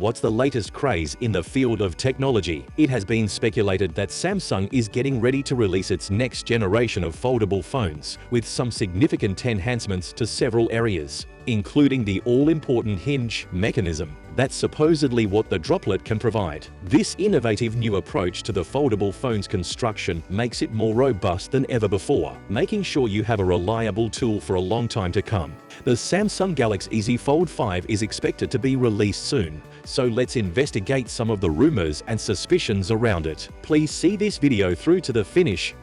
What's the latest craze in the field of technology? It has been speculated that Samsung is getting ready to release its next generation of foldable phones, with some significant enhancements to several areas, including the all-important Hinge mechanism. That's supposedly what the Droplet can provide. This innovative new approach to the foldable phone's construction makes it more robust than ever before, making sure you have a reliable tool for a long time to come. The Samsung Galaxy Z Fold 5 is expected to be released soon, so let's investigate some of the rumors and suspicions around it. Please see this video through to the finish.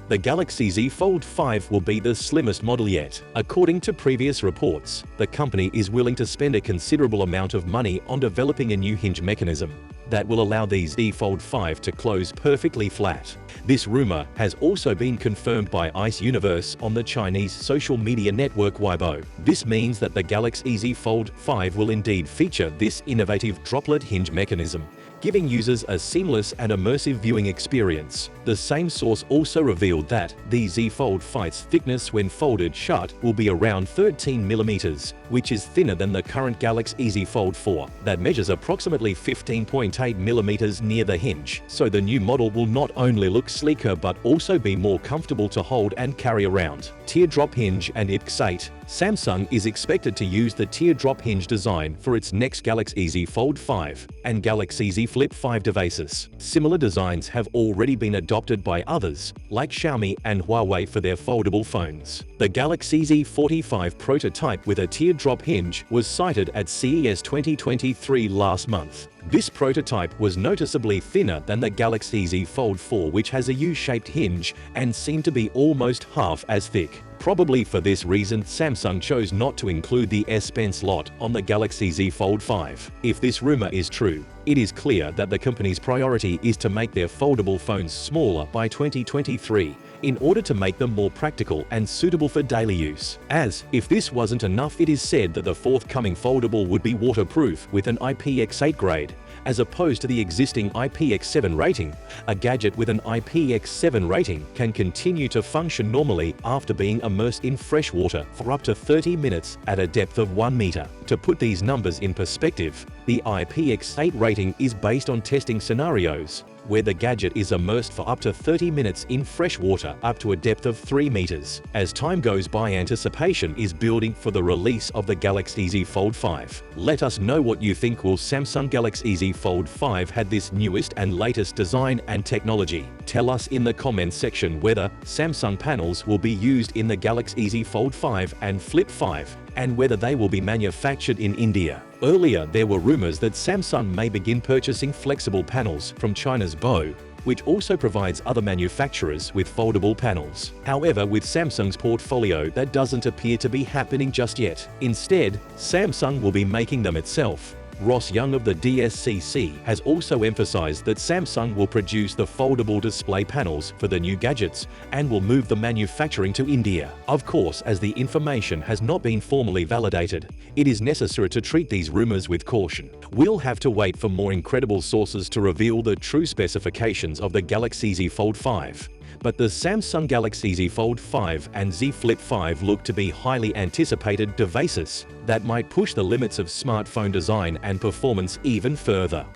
The Galaxy Z Fold 5 will be the slimmest model yet. According to previous reports, the company is willing to spend a considerable amount of money on developing a new hinge mechanism that will allow the Z Fold 5 to close perfectly flat. This rumor has also been confirmed by Ice Universe on the Chinese social media network Weibo. This means that the Galaxy Z Fold 5 will indeed feature this innovative droplet hinge mechanism, giving users a seamless and immersive viewing experience. The same source also revealed that the Z Fold 5's thickness when folded shut will be around 13mm, which is thinner than the current Galaxy Z Fold 4 that measures approximately 15.8mm near the hinge. So the new model will not only look sleeker but also be more comfortable to hold and carry around. Teardrop hinge and Ipx8. Samsung is expected to use the teardrop hinge design for its next Galaxy Z Fold 5 and Galaxy Z Flip 5 devices. Similar designs have already been adopted by others, like Xiaomi and Huawei for their foldable phones. The Galaxy Z 45 prototype with a teardrop hinge was sighted at CES 2023 last month. This prototype was noticeably thinner than the Galaxy Z Fold 4, which has a U-shaped hinge and seemed to be almost half as thick. Probably for this reason, Samsung chose not to include the S Pen slot on the Galaxy Z Fold 5. If this rumor is true, it is clear that the company's priority is to make their foldable phones smaller by 2023 in order to make them more practical and suitable for daily use. As if this wasn't enough, it is said that the forthcoming foldable would be waterproof with an IPX8 grade, as opposed to the existing Ipx8 rating. A gadget with an Ipx8 rating can continue to function normally after being immersed in fresh water for up to 30 minutes at a depth of 1 meter. To put these numbers in perspective, the Ipx8 rating is based on testing scenarios where the gadget is immersed for up to 30 minutes in fresh water up to a depth of 3 meters. As time goes by, anticipation is building for the release of the Galaxy Z Fold 5. Let us know what you think. Will Samsung Galaxy Z Fold 5 had this newest and latest design and technology? Tell us in the comments section whether Samsung panels will be used in the Galaxy Z Fold 5 and Flip 5, and whether they will be manufactured in India. Earlier, there were rumors that Samsung may begin purchasing flexible panels from China's Bo, which also provides other manufacturers with foldable panels. However, with Samsung's portfolio, that doesn't appear to be happening just yet. Instead, Samsung will be making them itself. Ross Young of the DSCC has also emphasized that Samsung will produce the foldable display panels for the new gadgets and will move the manufacturing to India. Of course, as the information has not been formally validated, it is necessary to treat these rumors with caution. We'll have to wait for more incredible sources to reveal the true specifications of the Galaxy Z Fold 5. But the Samsung Galaxy Z Fold 5 and Z Flip 5 look to be highly anticipated devices that might push the limits of smartphone design and performance even further.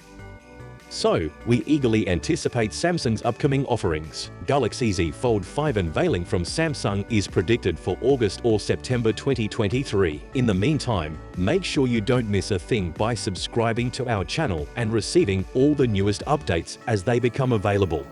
So, we eagerly anticipate Samsung's upcoming offerings. Galaxy Z Fold 5 unveiling from Samsung is predicted for August or September 2023. In the meantime, make sure you don't miss a thing by subscribing to our channel and receiving all the newest updates as they become available.